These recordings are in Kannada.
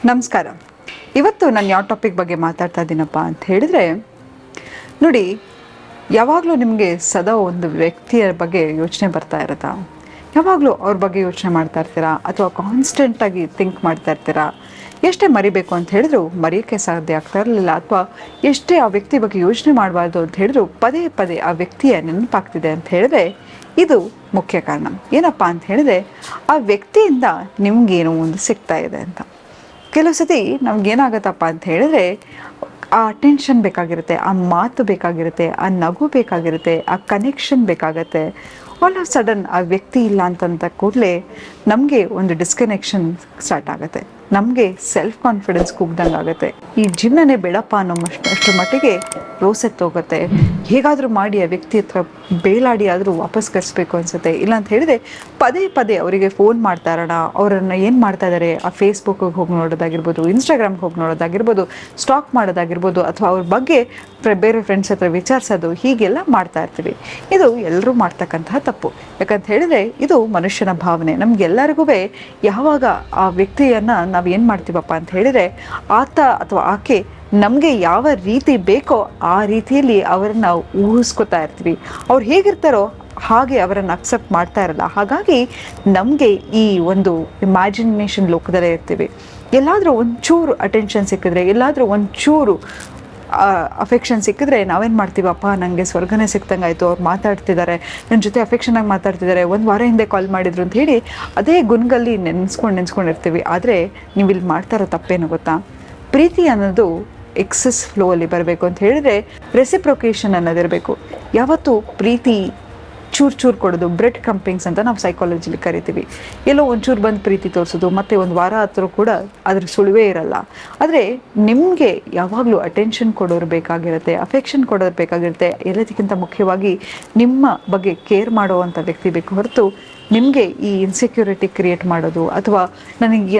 ನಮಸ್ಕಾರ. ಇವತ್ತು ನಾನು ಯಾವ ಟಾಪಿಕ್ ಬಗ್ಗೆ ಮಾತಾಡ್ತಾ ಇದ್ದೀನಪ್ಪ ಅಂತ ಹೇಳಿದರೆ, ನೋಡಿ, ಯಾವಾಗಲೂ ನಿಮಗೆ ಸದಾ ಒಂದು ವ್ಯಕ್ತಿಯ ಬಗ್ಗೆ ಯೋಚನೆ ಬರ್ತಾ ಇರುತ್ತಾ? ಯಾವಾಗಲೂ ಅವ್ರ ಬಗ್ಗೆ ಯೋಚನೆ ಮಾಡ್ತಾ ಇರ್ತೀರಾ ಅಥವಾ ಕಾನ್ಸ್ಟೆಂಟಾಗಿ ಥಿಂಕ್ ಮಾಡ್ತಾ ಇರ್ತೀರಾ? ಎಷ್ಟೇ ಮರಿಬೇಕು ಅಂತ ಹೇಳಿದ್ರು ಮರೆಯೋಕ್ಕೆ ಸಾಧ್ಯ ಆಗ್ತಾ ಇರಲಿಲ್ಲ, ಅಥವಾ ಎಷ್ಟೇ ಆ ವ್ಯಕ್ತಿ ಬಗ್ಗೆ ಯೋಚನೆ ಮಾಡಬಾರ್ದು ಅಂತ ಹೇಳಿದ್ರು ಪದೇ ಪದೇ ಆ ವ್ಯಕ್ತಿಯ ನೆನಪಾಗ್ತಿದೆ ಅಂತ ಹೇಳಿದ್ರೆ ಇದು ಮುಖ್ಯ ಕಾರಣ. ಏನಪ್ಪ ಅಂತ ಹೇಳಿದ್ರೆ, ಆ ವ್ಯಕ್ತಿಯಿಂದ ನಿಮಗೇನೋ ಒಂದು ಸಿಗ್ತಾ ಇದೆ ಅಂತ. ಕೆಲವು ಸತಿ ನಮ್ಗೇನಾಗತ್ತಪ್ಪ ಅಂತ ಹೇಳಿದ್ರೆ, ಆ ಅಟೆನ್ಷನ್ ಬೇಕಾಗಿರುತ್ತೆ, ಆ ಮಾತು ಬೇಕಾಗಿರುತ್ತೆ, ಆ ನಗು ಬೇಕಾಗಿರುತ್ತೆ, ಆ ಕನೆಕ್ಷನ್ ಬೇಕಾಗತ್ತೆ. ಆಲ್ ಆಫ್ ಸಡನ್ ಆ ವ್ಯಕ್ತಿ ಇಲ್ಲ ಅಂತಂದ ಕೂಡಲೇ ನಮಗೆ ಒಂದು ಡಿಸ್ಕನೆಕ್ಷನ್ ಸ್ಟಾರ್ಟ್ ಆಗುತ್ತೆ, ನಮಗೆ ಸೆಲ್ಫ್ ಕಾನ್ಫಿಡೆನ್ಸ್ ಕುಗ್ದಂಗೆ ಆಗುತ್ತೆ. ಈ ಜೀವನನೇ ಬೇಡಪ್ಪ ಅನ್ನೋ ಅಷ್ಟರ ಮಟ್ಟಿಗೆ ರೋಸೆತ್ತೋಗುತ್ತೆ. ಹೇಗಾದರೂ ಮಾಡಿ ಆ ವ್ಯಕ್ತಿ ಹತ್ರ ಬೇಲಾಡಿ ಆದರೂ ವಾಪಸ್ ಕರೆಸ್ಬೇಕು ಅನಿಸುತ್ತೆ. ಇಲ್ಲ ಅಂತ ಹೇಳಿದ್ರೆ ಪದೇ ಪದೇ ಅವರಿಗೆ ಫೋನ್ ಮಾಡ್ತಾ ಇರೋಣ, ಅವರನ್ನು ಏನು ಮಾಡ್ತಾ ಇದ್ದಾರೆ ಆ ಫೇಸ್ಬುಕ್ಕಿಗೆ ಹೋಗಿ ನೋಡೋದಾಗಿರ್ಬೋದು, ಇನ್ಸ್ಟಾಗ್ರಾಮ್ಗೆ ಹೋಗಿ ನೋಡೋದಾಗಿರ್ಬೋದು, ಸ್ಟಾಕ್ ಮಾಡೋದಾಗಿರ್ಬೋದು, ಅಥವಾ ಅವ್ರ ಬಗ್ಗೆ ಬೇರೆ ಫ್ರೆಂಡ್ಸ್ ಹತ್ರ ವಿಚಾರಿಸೋದು, ಹೀಗೆಲ್ಲ ಮಾಡ್ತಾ ಇರ್ತೀವಿ. ಇದು ಎಲ್ಲರೂ ಮಾಡ್ತಕ್ಕಂತಹ ತಪ್ಪು. ಯಾಕಂತ ಹೇಳಿದ್ರೆ ಇದು ಮನುಷ್ಯನ ಭಾವನೆ. ನಮಗೆಲ್ಲರಿಗೂ ಯಾವಾಗ ಆ ವ್ಯಕ್ತಿಯನ್ನು ನಾವು ಏನು ಮಾಡ್ತೀವಪ್ಪ ಅಂತ ಹೇಳಿದರೆ, ಆತ ಅಥವಾ ಆಕೆ ನಮಗೆ ಯಾವ ರೀತಿ ಬೇಕೋ ಆ ರೀತಿಯಲ್ಲಿ ಅವರನ್ನು ಊಹಿಸ್ಕೊತಾ ಇರ್ತೀವಿ. ಅವ್ರು ಹೇಗಿರ್ತಾರೋ ಹಾಗೆ ಅವರನ್ನು ಅಕ್ಸೆಪ್ಟ್ ಮಾಡ್ತಾ ಇರಲ್ಲ. ಹಾಗಾಗಿ ನಮಗೆ ಈ ಒಂದು ಇಮ್ಯಾಜಿನೇಷನ್ ಲೋಕದಲ್ಲೇ ಇರ್ತೀವಿ. ಎಲ್ಲಾದರೂ ಒಂಚೂರು ಅಟೆನ್ಷನ್ ಸಿಕ್ಕಿದ್ರೆ, ಎಲ್ಲಾದರೂ ಒಂಚೂರು ಅಫೆಕ್ಷನ್ ಸಿಕ್ಕಿದ್ರೆ ನಾವೇನು ಮಾಡ್ತೀವಪ್ಪ, ನನಗೆ ಸ್ವರ್ಗನೇ ಸಿಕ್ತಂಗೆ ಆಯಿತು, ಅವ್ರು ಮಾತಾಡ್ತಿದ್ದಾರೆ, ನನ್ನ ಜೊತೆ ಅಫೆಕ್ಷನಾಗಿ ಮಾತಾಡ್ತಿದ್ದಾರೆ, ಒಂದು ವಾರ ಹಿಂದೆ ಕಾಲ್ ಮಾಡಿದ್ರು ಅಂತ ಹೇಳಿ ಅದೇ ಗುನ್ಗಲ್ಲಿ ನೆನೆಸ್ಕೊಂಡಿರ್ತೀವಿ. ಆದರೆ ನೀವು ಇಲ್ಲಿ ಮಾಡ್ತಾ ಇರೋ ತಪ್ಪೇನು ಗೊತ್ತಾ? ಪ್ರೀತಿ ಅನ್ನೋದು ಎಕ್ಸಸ್ ಫ್ಲೋ ಅಲ್ಲಿ ಬರಬೇಕು ಅಂತ ಹೇಳಿದ್ರೆ ರೆಸಿಪ್ರೊಕೇಷನ್ ಅನ್ನೋದಿರಬೇಕು. ಯಾವತ್ತು ಪ್ರೀತಿ ಚೂರು ಕೊಡೋದು, ಬ್ರೆಡ್ ಕ್ರಂಪಿಂಗ್ಸ್ ಅಂತ ನಾವು ಸೈಕಾಲಜಿಲಿ ಕರಿತೀವಿ. ಎಲ್ಲೋ ಒಂಚೂರು ಬಂದು ಪ್ರೀತಿ ತೋರಿಸೋದು, ಮತ್ತು ಒಂದು ವಾರ ಹತ್ರ ಕೂಡ ಅದ್ರ ಸುಳಿವೇ ಇರಲ್ಲ. ಆದರೆ ನಿಮಗೆ ಯಾವಾಗಲೂ ಅಟೆನ್ಷನ್ ಕೊಡೋರು ಬೇಕಾಗಿರುತ್ತೆ, ಅಫೆಕ್ಷನ್ ಕೊಡೋರು ಬೇಕಾಗಿರುತ್ತೆ. ಎಲ್ಲದಕ್ಕಿಂತ ಮುಖ್ಯವಾಗಿ ನಿಮ್ಮ ಬಗ್ಗೆ ಕೇರ್ ಮಾಡುವಂಥ ವ್ಯಕ್ತಿ ಬೇಕು ಹೊರತು ನಿಮಗೆ ಈ ಇನ್ಸೆಕ್ಯೂರಿಟಿ ಕ್ರಿಯೇಟ್ ಮಾಡೋದು, ಅಥವಾ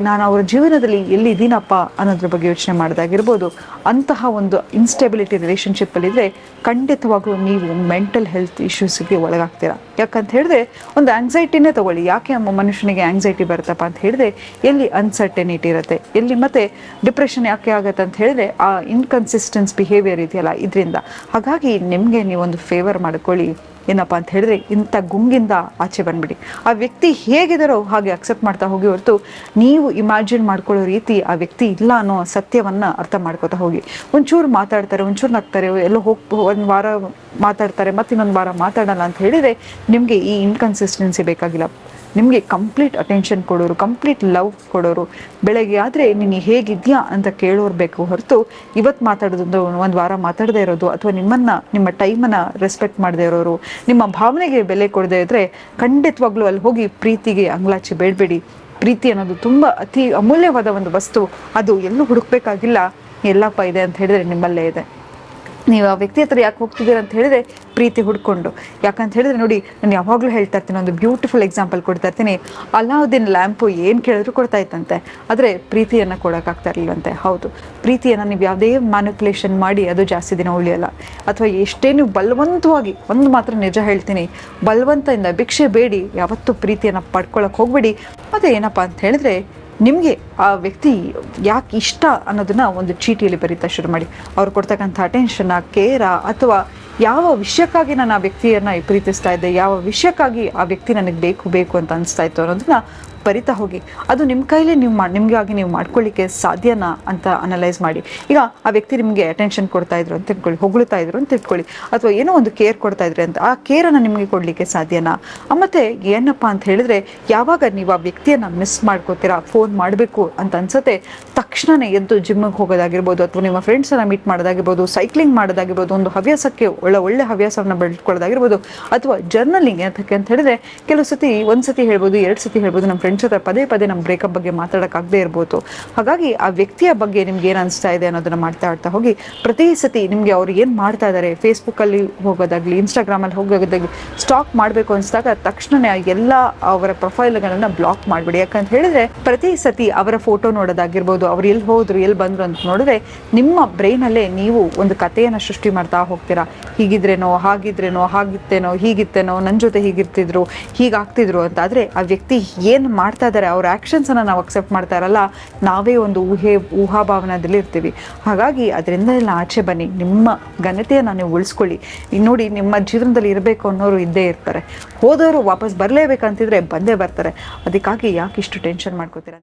ನಾನು ಅವರ ಜೀವನದಲ್ಲಿ ಎಲ್ಲಿದ್ದೀನಪ್ಪ ಅನ್ನೋದ್ರ ಬಗ್ಗೆ ಯೋಚನೆ ಮಾಡೋದಾಗಿರ್ಬೋದು. ಅಂತಹ ಒಂದು ಇನ್ಸ್ಟೆಬಿಲಿಟಿ ರಿಲೇಷನ್ಶಿಪ್ಪಲ್ಲಿದ್ದರೆ ಖಂಡಿತವಾಗ್ಲೂ ನೀವು ಮೆಂಟಲ್ ಹೆಲ್ತ್ ಇಶ್ಯೂಸ್ಗೆ ಒಳಗಾಗ್ತೀರಾ. ಯಾಕಂತ ಹೇಳಿದ್ರೆ ಒಂದು ಆಂಗ್ಸೈಟಿನೇ ತಗೊಳ್ಳಿ. ಯಾಕೆ ಮನುಷ್ಯನಿಗೆ ಆಂಗ್ಸೈಟಿ ಬರುತ್ತಪ್ಪ ಅಂತ ಹೇಳಿದ್ರೆ ಎಲ್ಲಿ ಅನ್ಸರ್ಟೆನಿಟಿ ಇರುತ್ತೆ, ಎಲ್ಲಿ ಮತ್ತೆ ಡಿಪ್ರೆಷನ್ ಯಾಕೆ ಆಗುತ್ತೆ ಅಂತ ಹೇಳಿದ್ರೆ ಆ ಇನ್ಕನ್ಸಿಸ್ಟೆನ್ಸ್ ಬಿಹೇವಿಯರ್ ಇದೆಯಲ್ಲ, ಇದರಿಂದ. ಹಾಗಾಗಿ ನಿಮಗೆ ನೀವೊಂದು ಫೇವರ್ ಮಾಡ್ಕೊಳ್ಳಿ. ಏನಪ್ಪ ಅಂತ ಹೇಳಿದ್ರೆ, ಇಂಥ ಗುಂಗಿಂದ ಆಚೆ ಬಂದ್ಬಿಡಿ. ಆ ವ್ಯಕ್ತಿ ಹೇಗಿದ್ದಾರೋ ಹಾಗೆ ಅಕ್ಸೆಪ್ಟ್ ಮಾಡ್ತಾ ಹೋಗಿ ಹೊರತು ನೀವು ಇಮ್ಯಾಜಿನ್ ಮಾಡ್ಕೊಳ್ಳೋ ರೀತಿ ಆ ವ್ಯಕ್ತಿ ಇಲ್ಲ ಅನ್ನೋ ಸತ್ಯವನ್ನು ಅರ್ಥ ಮಾಡ್ಕೋತಾ ಹೋಗಿ. ಒಂಚೂರು ಮಾತಾಡ್ತಾರೆ, ಒಂಚೂರು ನಗ್ತಾರೆ, ಎಲ್ಲೋ ಒಂದು ವಾರ ಮಾತಾಡ್ತಾರೆ, ಮತ್ತೆ ಇನ್ನೊಂದು ವಾರ ಮಾತಾಡಲ್ಲ ಅಂತ ಹೇಳಿದರೆ ನಿಮಗೆ ಈ ಇನ್ಕನ್ಸಿಸ್ಟೆನ್ಸಿ ಬೇಕಾಗಿಲ್ಲ. ನಿಮಗೆ ಕಂಪ್ಲೀಟ್ ಅಟೆನ್ಷನ್ ಕೊಡೋರು, ಕಂಪ್ಲೀಟ್ ಲವ್ ಕೊಡೋರು. ಬೆಳಗ್ಗೆ ಆದರೆ ನೀನು ಹೇಗಿದ್ಯಾ ಅಂತ ಕೇಳೋರು ಬೇಕು ಹೊರತು ಇವತ್ತು ಮಾತಾಡೋದು ಒಂದು ವಾರ ಮಾತಾಡದೇ ಇರೋದು, ಅಥವಾ ನಿಮ್ಮ ಟೈಮನ್ನು ರೆಸ್ಪೆಕ್ಟ್ ಮಾಡದೇ ಇರೋರು, ನಿಮ್ಮ ಭಾವನೆಗೆ ಬೆಲೆ ಕೊಡದೇ ಇದ್ದರೆ ಖಂಡಿತವಾಗ್ಲೂ ಅಲ್ಲಿ ಹೋಗಿ ಪ್ರೀತಿಗೆ ಅಂಗ್ಲಾಚಿ ಬೇಡಬೇಡಿ. ಪ್ರೀತಿ ಅನ್ನೋದು ತುಂಬ ಅತಿ ಅಮೂಲ್ಯವಾದ ಒಂದು ವಸ್ತು. ಅದು ಎಲ್ಲೂ ಹುಡುಕ್ಬೇಕಾಗಿಲ್ಲ, ಎಲ್ಲಪ್ಪ ಇದೆ ಅಂತ ಹೇಳಿದ್ರೆ ನಿಮ್ಮಲ್ಲೇ ಇದೆ. ನೀವು ಆ ವ್ಯಕ್ತಿ ಹತ್ರ ಯಾಕೆ ಹೋಗ್ತಿದ್ದೀರ ಅಂತ ಹೇಳಿದ್ರೆ ಪ್ರೀತಿ ಹುಡ್ಕೊಂಡು. ಯಾಕಂತ ಹೇಳಿದ್ರೆ ನೋಡಿ, ನಾನು ಯಾವಾಗಲೂ ಹೇಳ್ತಾ ಇರ್ತೀನಿ, ಒಂದು ಬ್ಯೂಟಿಫುಲ್ ಎಕ್ಸಾಂಪಲ್ ಕೊಡ್ತಾ ಇರ್ತೀನಿ. ಅಲಾವುದ್ದೀನ್ ಲ್ಯಾಂಪು ಏನು ಕೇಳಿದ್ರು ಕೊಡ್ತಾ ಇತ್ತಂತೆ, ಆದರೆ ಪ್ರೀತಿಯನ್ನು ಕೊಡೋಕ್ಕಾಗ್ತಾ ಇರಲಿಲ್ಲಂತೆ. ಹೌದು, ಪ್ರೀತಿಯನ್ನು ನೀವು ಯಾವುದೇ ಮ್ಯಾನಿಪುಲೇಷನ್ ಮಾಡಿ ಅದು ಜಾಸ್ತಿ ದಿನ ಉಳಿಯಲ್ಲ. ಅಥವಾ ಎಷ್ಟೇ ನೀವು ಬಲವಂತವಾಗಿ, ಒಂದು ಮಾತ್ರ ನಿಜ ಹೇಳ್ತೀನಿ, ಬಲವಂತದಿಂದ ಭಿಕ್ಷೆ ಬೇಡಿ ಯಾವತ್ತೂ ಪ್ರೀತಿಯನ್ನು ಪಡ್ಕೊಳ್ಳೋಕೆ ಹೋಗ್ಬೇಡಿ. ಮತ್ತು ಏನಪ್ಪ ಅಂತ ಹೇಳಿದ್ರೆ, ನಿಮಗೆ ಆ ವ್ಯಕ್ತಿ ಯಾಕೆ ಇಷ್ಟ ಅನ್ನೋದನ್ನ ಒಂದು ಚೀಟಿಯಲ್ಲಿ ಬರೀತಾ ಶುರು ಮಾಡಿ. ಅವ್ರು ಕೊಡ್ತಕ್ಕಂಥ ಅಟೆನ್ಷನ್ನ, ಕೇರ, ಅಥವಾ ಯಾವ ವಿಷಯಕ್ಕಾಗಿ ನಾನು ಆ ವ್ಯಕ್ತಿಯನ್ನು ಪ್ರೀತಿಸ್ತಾ ಇದ್ದೆ, ಯಾವ ವಿಷಯಕ್ಕಾಗಿ ಆ ವ್ಯಕ್ತಿ ನನಗೆ ಬೇಕು ಅಂತ ಅನಿಸ್ತಾ ಇತ್ತು ಅನ್ನೋದನ್ನ ಬರಿತಾ ಹೋಗಿ. ಅದು ನಿಮ್ಮ ಕೈಲಿ ನಿಮಗಾಗಿ ನೀವು ಮಾಡ್ಕೊಳ್ಳಿಕ್ಕೆ ಸಾಧ್ಯನಾ ಅಂತ ಅನಲೈಸ್ ಮಾಡಿ. ಈಗ ಆ ವ್ಯಕ್ತಿ ನಿಮಗೆ ಅಟೆನ್ಷನ್ ಕೊಡ್ತಾ ಇದ್ರು ಅಂತ ತಿಳ್ಕೊಳ್ಳಿ, ಹೊಗಳ್ತಾ ಇದ್ರು ಅಂತ ತಿಳ್ಕೊಳ್ಳಿ, ಅಥವಾ ಏನೋ ಒಂದು ಕೇರ್ ಕೊಡ್ತಾ ಇದ್ರೆ ಅಂತ, ಆ ಕೇರನ್ನು ನಿಮಗೆ ಕೊಡಲಿಕ್ಕೆ ಸಾಧ್ಯನಾ? ಮತ್ತು ಏನಪ್ಪ ಅಂತ ಹೇಳಿದ್ರೆ, ಯಾವಾಗ ನೀವು ಆ ವ್ಯಕ್ತಿಯನ್ನು ಮಿಸ್ ಮಾಡ್ಕೋತೀರಾ, ಫೋನ್ ಮಾಡಬೇಕು ಅಂತ ಅನ್ಸುತ್ತೆ, ತಕ್ಷಣವೇ ಎದ್ದು ಜಿಮ್ಮಿಗೆ ಹೋಗೋದಾಗಿರ್ಬೋದು, ಅಥವಾ ನಿಮ್ಮ ಫ್ರೆಂಡ್ಸನ್ನು ಮೀಟ್ ಮಾಡೋದಾಗಿರ್ಬೋದು, ಸೈಕ್ಲಿಂಗ್ ಮಾಡೋದಾಗಿರ್ಬೋದು, ಒಂದು ಹವ್ಯಾಸಕ್ಕೆ ಒಳ್ಳೆ ಹವ್ಯಾಸವನ್ನು ಬೆಳೆಸ್ಕೊಳ್ಳೋದಾಗಿರ್ಬೋದು, ಅಥವಾ ಜರ್ನಲಿಂಗ್. ಯಾಕೆ ಅಂತ ಹೇಳಿದ್ರೆ ಕೆಲವು ಸತಿ ಒಂದು ಸತಿ ಹೇಳ್ಬೋದು, 2 ಸತಿ ಹೇಳ್ಬೋದು, ನಮ್ಮ ಫ್ರೆಂಡ್ಸ್ ಜೊತೆ ಪದೇ ನಮ್ಮ ಬ್ರೇಕಪ್ ಬಗ್ಗೆ ಮಾತಾಡೋಕ್ಕಾಗದೇ ಇರ್ಬೋದು. ಹಾಗಾಗಿ ಆ ವ್ಯಕ್ತಿಯ ಬಗ್ಗೆ ನಿಮ್ಗೆ ಏನು ಅನಿಸ್ತಾ ಇದೆ ಅನ್ನೋದನ್ನು ಮಾಡ್ತಾ ಹೋಗಿ. ಪ್ರತಿ ಸತಿ ನಿಮಗೆ ಅವ್ರು ಏನು ಮಾಡ್ತಾ ಇದ್ದಾರೆ, ಫೇಸ್ಬುಕ್ಕಲ್ಲಿ ಹೋಗೋದಾಗಲಿ, ಇನ್ಸ್ಟಾಗ್ರಾಮಲ್ಲಿ ಹೋಗೋದಾಗಲಿ, ಸ್ಟಾಕ್ ಮಾಡಬೇಕು ಅನಿಸಿದಾಗ ತಕ್ಷಣ ಎಲ್ಲ ಅವರ ಪ್ರೊಫೈಲ್ಗಳನ್ನು ಬ್ಲಾಕ್ ಮಾಡಿಬಿಡಿ. ಯಾಕಂತ ಹೇಳಿದ್ರೆ ಪ್ರತಿ ಸತಿ ಅವರ ಫೋಟೋ ನೋಡೋದಾಗಿರ್ಬೋದು, ಅವ್ರು ಎಲ್ಲಿ ಹೋದ್ರು ಎಲ್ಲಿ ಬಂದರು ಅಂತ ನೋಡಿದ್ರೆ ನಿಮ್ಮ ಬ್ರೈನಲ್ಲೇ ನೀವು ಒಂದು ಕಥೆಯನ್ನು ಸೃಷ್ಟಿ ಮಾಡ್ತಾ ಹೋಗ್ತೀರಾ. ಹೀಗಿದ್ರೇನೋ, ಹಾಗಿತ್ತೇನೋ, ಹೀಗಿತ್ತೇನೋ, ನನ್ನ ಜೊತೆ ಹೀಗಿರ್ತಿದ್ರು, ಹೀಗಾಗ್ತಿದ್ರು ಅಂತ. ಆದರೆ ಆ ವ್ಯಕ್ತಿ ಏನು ಮಾಡ್ತಾ ಇದ್ದಾರೆ, ಅವ್ರ ಆ್ಯಕ್ಷನ್ಸನ್ನು ನಾವು ಅಕ್ಸೆಪ್ಟ್ ಮಾಡ್ತಾ ಇರಲ್ಲ, ನಾವೇ ಒಂದು ಊಹಾಭಾವನದಲ್ಲಿ ಇರ್ತೀವಿ. ಹಾಗಾಗಿ ಅದರಿಂದ ಎಲ್ಲ ಆಚೆ ಬನ್ನಿ, ನಿಮ್ಮ ಘನತೆಯನ್ನು ನೀವು ಉಳಿಸ್ಕೊಳ್ಳಿ. ಈಗ ನೋಡಿ, ನಿಮ್ಮ ಜೀವನದಲ್ಲಿ ಇರಬೇಕು ಅನ್ನೋರು ಇದ್ದೇ ಇರ್ತಾರೆ, ಹೋದವರು ವಾಪಸ್ ಬರಲೇಬೇಕಂತಿದ್ರೆ ಬಂದೇ ಬರ್ತಾರೆ. ಅದಕ್ಕಾಗಿ ಯಾಕೆ ಇಷ್ಟು ಟೆನ್ಷನ್ ಮಾಡ್ಕೋತೀರ?